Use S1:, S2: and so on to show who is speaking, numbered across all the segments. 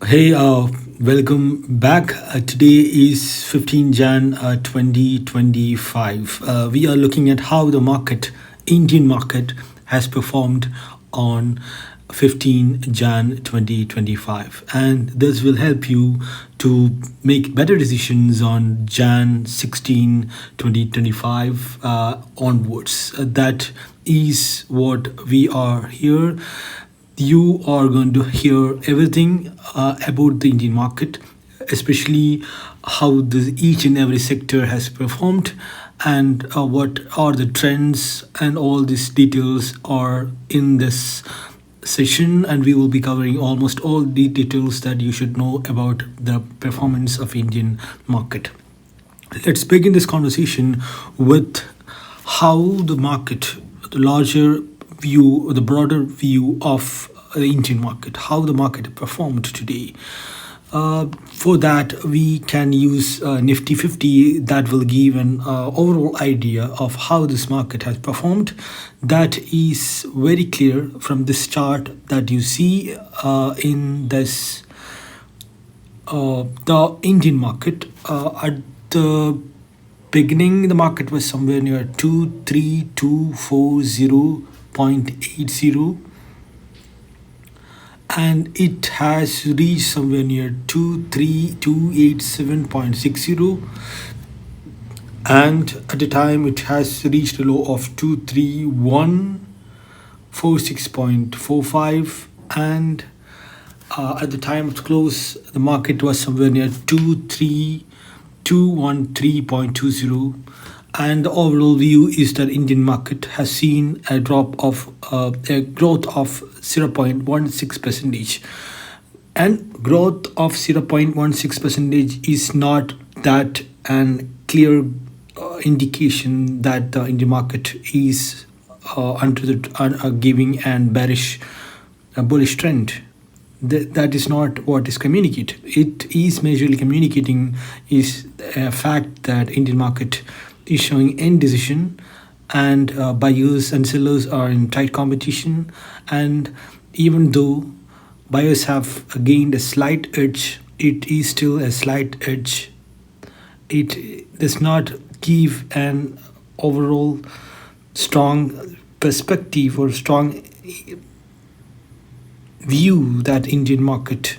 S1: Hey, welcome back. Today is 15 Jan 2025. We are looking at how the Indian market, has performed on 15 Jan 2025. And this will help you to make better decisions on Jan 16, 2025 onwards. That is what we are here. You are going to hear everything about the Indian market, especially how each and every sector has performed, and what are the trends, and all these details are in this session. And we will be covering almost all the details that you should know about the performance of Indian market. Let's begin this conversation with how the market, the larger view, the broader view of the Indian market, how the market performed today. For that, we can use Nifty 50. That will give an overall idea of how this market has performed. That is very clear from this chart that you see in this the Indian market. At the beginning, the market was somewhere near 23240.80, and it has reached somewhere near 23287.60, and at the time it has reached a low of 23146.45, and at the time of close, the market was somewhere near 23213.20. And the overall view is that Indian market has seen a growth of 0.16 percentage. And growth of 0.16 percentage is not that an clear indication that the Indian market is giving and bearish, a bullish trend. That is not what is communicated. It is majorly communicating is a fact that Indian market is showing indecision, and buyers and sellers are in tight competition. And even though buyers have gained a slight edge, it is still a slight edge. It does not give an overall strong perspective or strong view that Indian market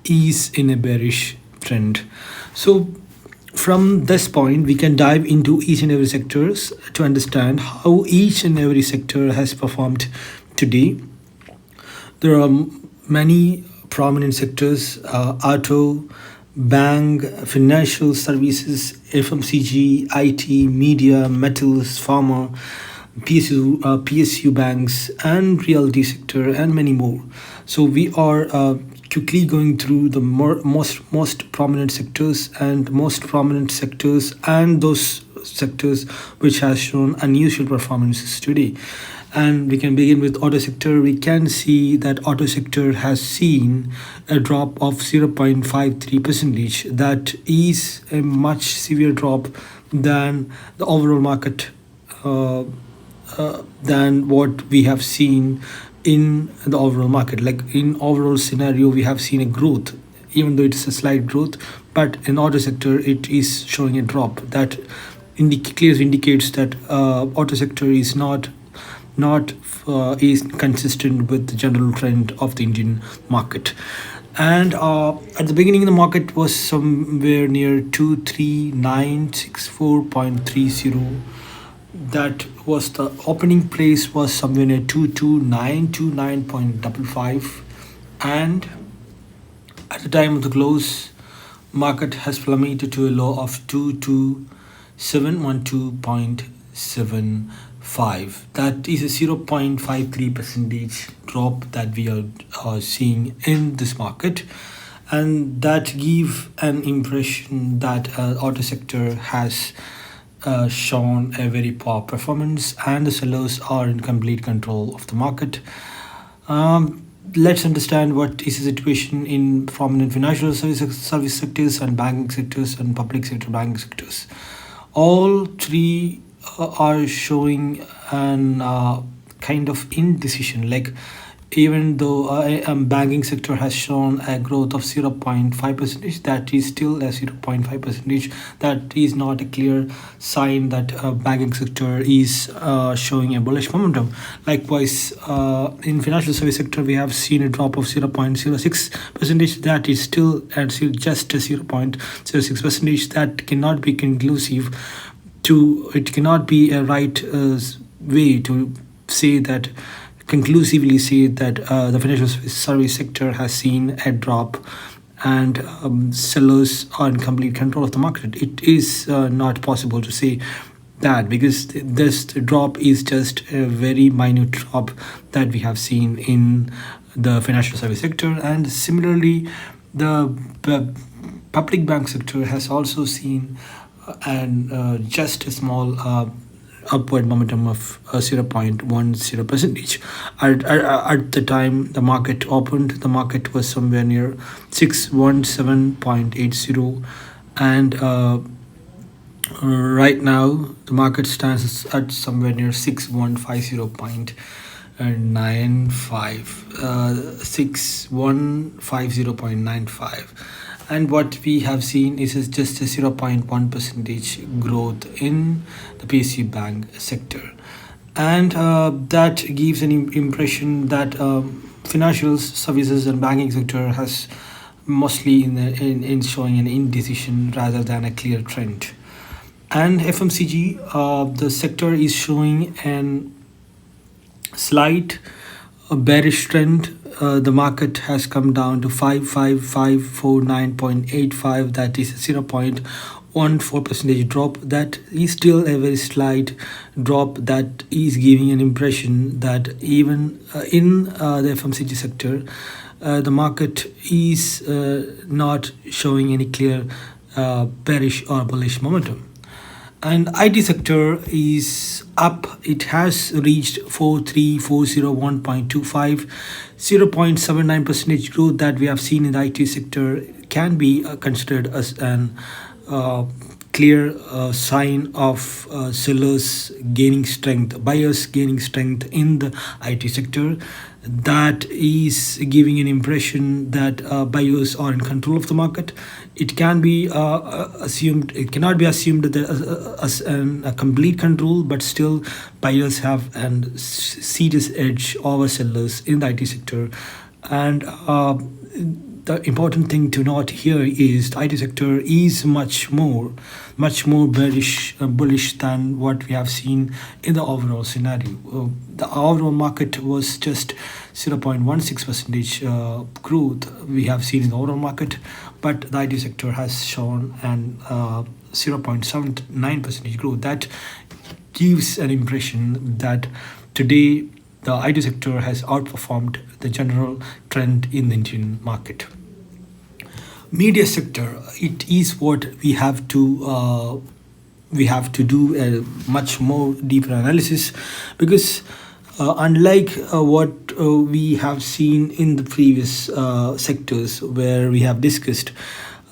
S1: is in a bearish trend. So from this point, we can dive into each and every sectors to understand how each and every sector has performed today. There are many prominent sectors: auto, bank, financial services, FMCG, IT, media, metals, pharma, PSU banks, and realty sector, and many more. So we are quickly going through the most prominent sectors, and those sectors which has shown unusual performances today. And we can begin with auto sector. We can see that auto sector has seen a drop of 0.53 percentage. That is a much severe drop than the overall market, than what we have seen in the overall market. Like in overall scenario, we have seen a growth, even though it's a slight growth. But in auto sector, it is showing a drop. That clearly indicates that auto sector is not is consistent with the general trend of the Indian market. And at the beginning, the market was somewhere near 23964.30. That was the opening price was somewhere near 22929.55, and at the time of the close, market has plummeted to a low of 22712.75. That is a 0.53 percentage drop that we are seeing in this market. And that give an impression that auto sector has shown a very poor performance, and the sellers are in complete control of the market. Let's understand what is the situation in prominent financial service sectors, and banking sectors, and public sector banking sectors. All three are showing an kind of indecision. Like even though banking sector has shown a growth of 0.5 percentage, that is still a 0.5 percentage. That is not a clear sign that banking sector is showing a bullish momentum. Likewise, in financial service sector, we have seen a drop of 0.06 percentage. That is still at just a 0.06 percentage. That cannot be conclusive to, it cannot be a right way to say that, conclusively say that the financial service sector has seen a drop and sellers are in complete control of the market. It is not possible to say that, because this drop is just a very minute drop that we have seen in the financial service sector. And similarly, the public bank sector has also seen and just a small upward momentum of 0.10 percentage. At the time the market opened, the market was somewhere near 617.80, and right now the market stands at somewhere near 6150.95, 6150.95. And what we have seen is just a 0.1 percentage growth in the PSU bank sector. And that gives an impression that financial services and banking sector has mostly in showing an indecision rather than a clear trend. And FMCG, the sector is showing an slight bearish trend. The market has come down to 55549.85. That is a 0.14 percentage drop. That is still a very slight drop. That is giving an impression that even in the FMCG sector, the market is not showing any clear bearish or bullish momentum. And IT sector is up. It has reached 43401.25. 0.79 percentage growth that we have seen in the IT sector can be considered as an clear sign of sellers gaining strength, buyers gaining strength in the IT sector. That is giving an impression that buyers are in control of the market. It can be assumed, it cannot be assumed that as a complete control, but still buyers have an serious edge over sellers in the IT sector. And the important thing to note here is the IT sector is much more bullish than what we have seen in the overall scenario. The overall market was just 0.16 percentage growth we have seen in the overall market, but the IT sector has shown an 0.79 percentage growth. That gives an impression that today the IT sector has outperformed the general trend in the Indian market. Media sector, it is what we have to do a much more deeper analysis, because unlike what we have seen in the previous sectors where we have discussed,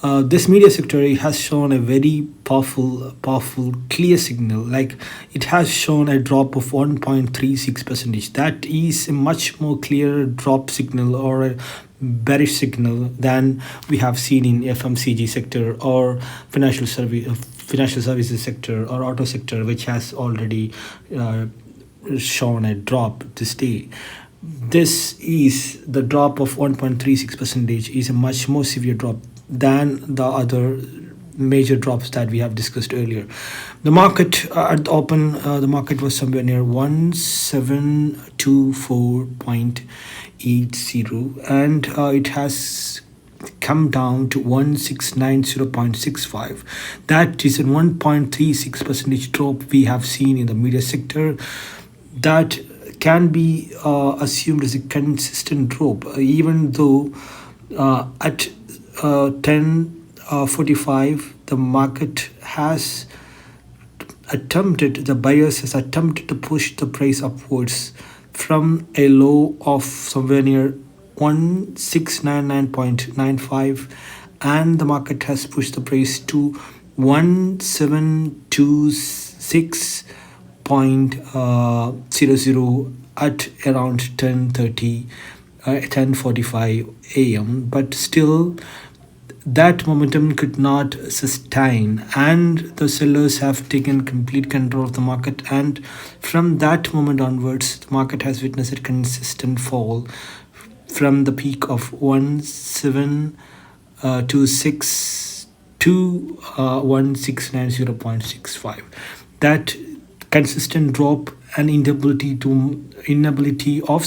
S1: this media sector has shown a very powerful, clear signal. Like, it has shown a drop of 1.36 percentage. That is a much more clear drop signal or a bearish signal than we have seen in FMCG sector or financial services sector or auto sector, which has already shown a drop this day. This is the drop of 1.36 percentage is a much more severe drop than the other major drops that we have discussed earlier. The market at the open, the market was somewhere near 1724.80, and it has come down to 1690.65. That is a 1.36 percentage drop we have seen in the media sector. That can be assumed as a consistent drop, even though at 10:45 the market has the buyers has attempted to push the price upwards from a low of somewhere near 1699.95, and the market has pushed the price to 1726.00 at around 10:45 a.m. But still, that momentum could not sustain, and the sellers have taken complete control of the market. And from that moment onwards, the market has witnessed a consistent fall from the peak of 1726 to 1690.65. That consistent drop and inability of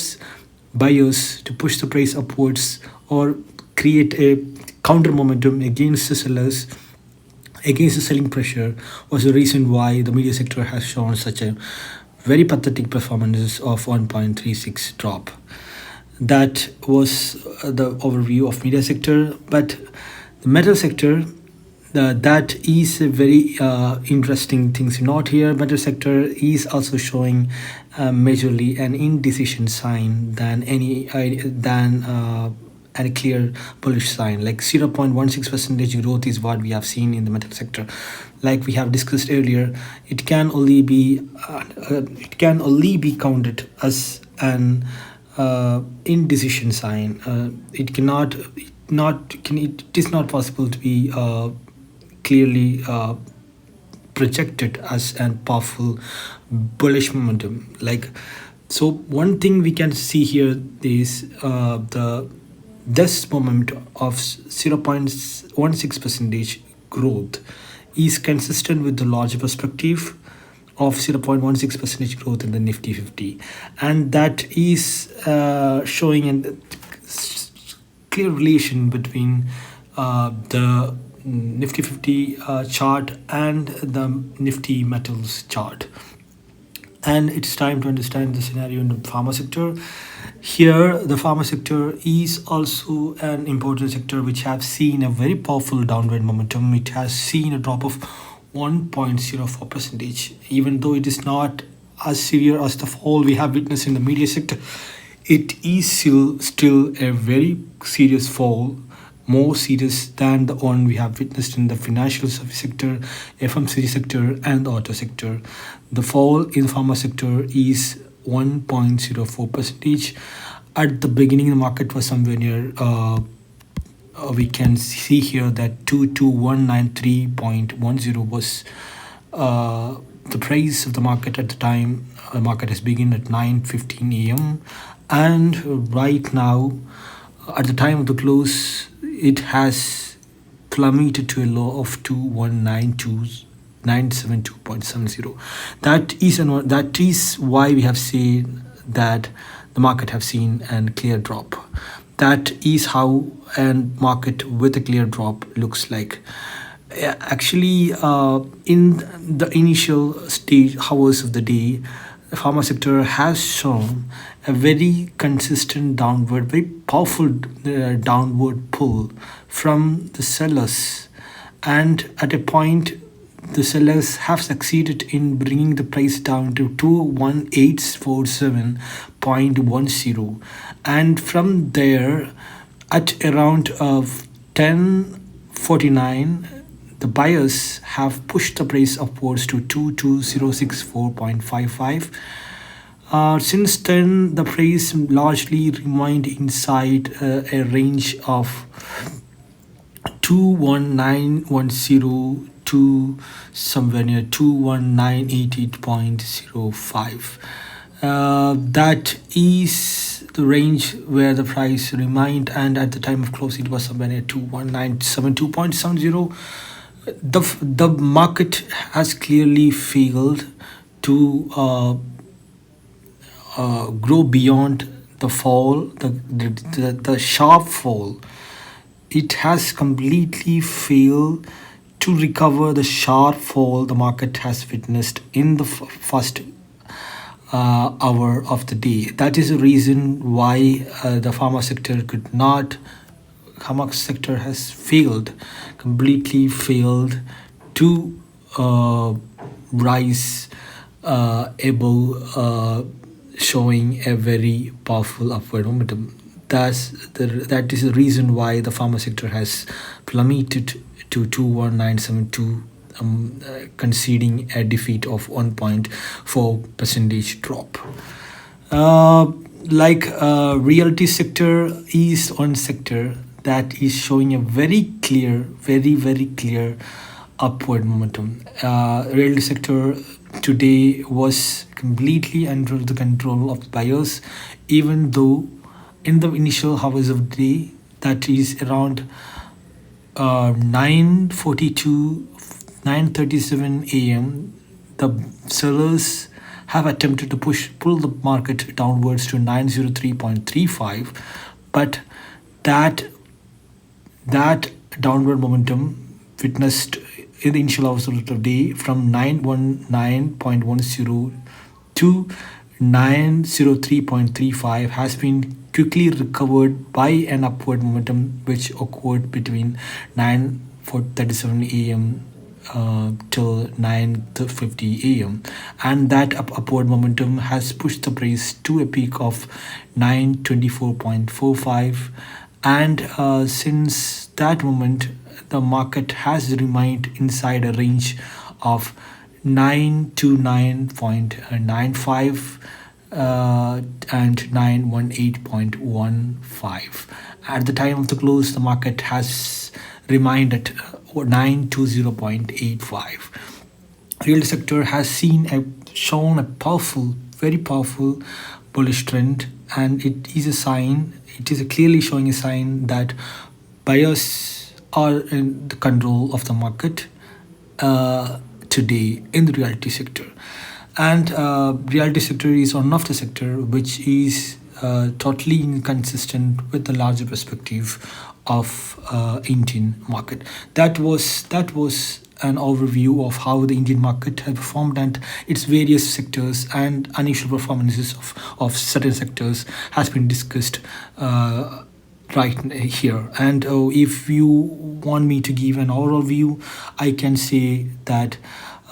S1: buyers to push the price upwards or create a counter momentum against the sellers, against the selling pressure, was the reason why the media sector has shown such a very pathetic performance of 1.36 drop. That was the overview of media sector. But the metal sector, that is a very interesting thing to note here. Metal sector is also showing majorly an indecision sign than a clear bullish sign. Like 0.16 percentage growth is what we have seen in the metal sector. Like we have discussed earlier, it can only be counted as an indecision sign. It is not possible to be clearly projected as a powerful bullish momentum. Like, so one thing we can see here is the this moment of 0.16 percentage growth is consistent with the larger perspective of 0.16 percentage growth in the Nifty 50, and that is showing a clear relation between the Nifty 50 chart and the Nifty metals chart. And it's time to understand the scenario in the pharma sector. Here, the pharma sector is also an important sector which have seen a very powerful downward momentum. It has seen a drop of 1.04 percentage. Even though it is not as severe as the fall we have witnessed in the media sector, it is still a very serious fall, more serious than the one we have witnessed in the financial service sector, FMCG sector, and the auto sector. The fall in the pharma sector is 1.04 percentage. At the beginning, the market was somewhere near. We can see here that 22193.10 was the price of the market at the time. The market has begun at 9:15 a.m. and right now, at the time of the close, it has plummeted to a low of 2192972.70. That is why we have seen that the market have seen a clear drop. That is how a market with a clear drop looks like. Actually, in the initial stage hours of the day, the pharma sector has shown a very consistent downward, very powerful downward pull from the sellers, and at a point the sellers have succeeded in bringing the price down to 21847.10, and from there at around 10:49 the buyers have pushed the price upwards to 22064.55. Since then, the price largely remained inside a range of 21910 to somewhere near 21988.05. That is the range where the price remained, and at the time of close, it was somewhere near 21972.70. The market has clearly failed to grow beyond the fall, the sharp fall. It has completely failed to recover the sharp fall the market has witnessed in the first hour of the day. That is the reason why the pharma sector has failed, completely failed to rise above, showing a very powerful upward momentum. That is the reason why the pharma sector has plummeted to 21972, conceding a defeat of 1.4 percentage drop. Uh, Realty sector is one sector that is showing a very clear, very clear upward momentum. Realty sector today was completely under the control of buyers, even though in the initial hours of the day, that is around 9:42, 9:37 a.m., the sellers have attempted to pull the market downwards to 903.35, but that that downward momentum witnessed in the initial hours of the day from 919.10 to 903.35 has been quickly recovered by an upward momentum which occurred between 9:37 a.m. Till 9:50 a.m. And that upward momentum has pushed the price to a peak of 924.45. And since that moment, the market has remained inside a range of 9 to 9.95 and 918.15. At the time of the close, the market has remained at 920.85. Real sector has shown a powerful, very powerful bullish trend, and it is a sign. It is clearly showing a sign that buyers are in the control of the market today in the reality sector. And reality sector is one of the sector which is totally inconsistent with the larger perspective of Indian market. That was an overview of how the Indian market has performed and its various sectors and unusual performances of certain sectors has been discussed right here. And if you want me to give an overall view, I can say that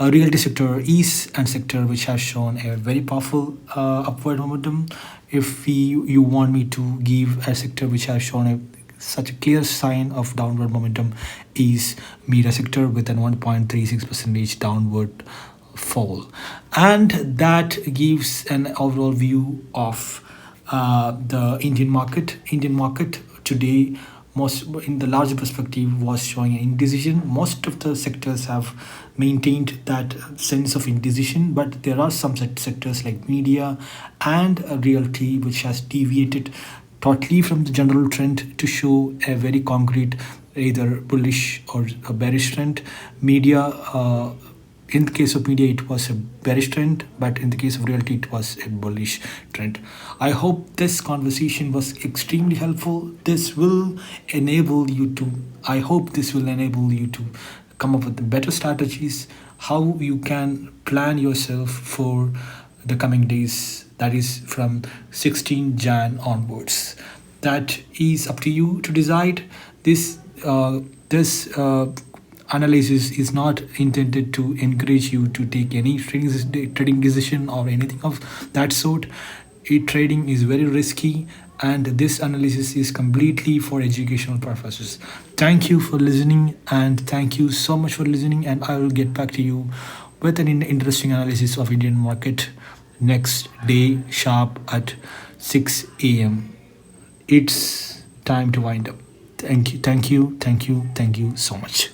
S1: realty sector is a sector which has shown a very powerful upward momentum. If you want me to give a sector which has shown such a clear sign of downward momentum, is media sector with an 1.36 percentage downward fall, and that gives an overall view of the Indian market today. Most in the larger perspective was showing an indecision. Most of the sectors have maintained that sense of indecision, but there are some sectors like media and realty which has deviated totally from the general trend to show a very concrete either bullish or a bearish trend. Media, in the case of media, it was a bearish trend, but in the case of realty, it was a bullish trend. I hope this conversation was extremely helpful. I hope this will enable you to come up with better strategies, how you can plan yourself for the coming days, that is from 16 Jan onwards. That is up to you to decide. This analysis is not intended to encourage you to take any trading decision or anything of that sort. Trading is very risky, and this analysis is completely for educational purposes. Thank you for listening, and thank you so much for listening. And I will get back to you with an interesting analysis of Indian market next day sharp at 6 a.m. It's time to wind up. Thank you so much.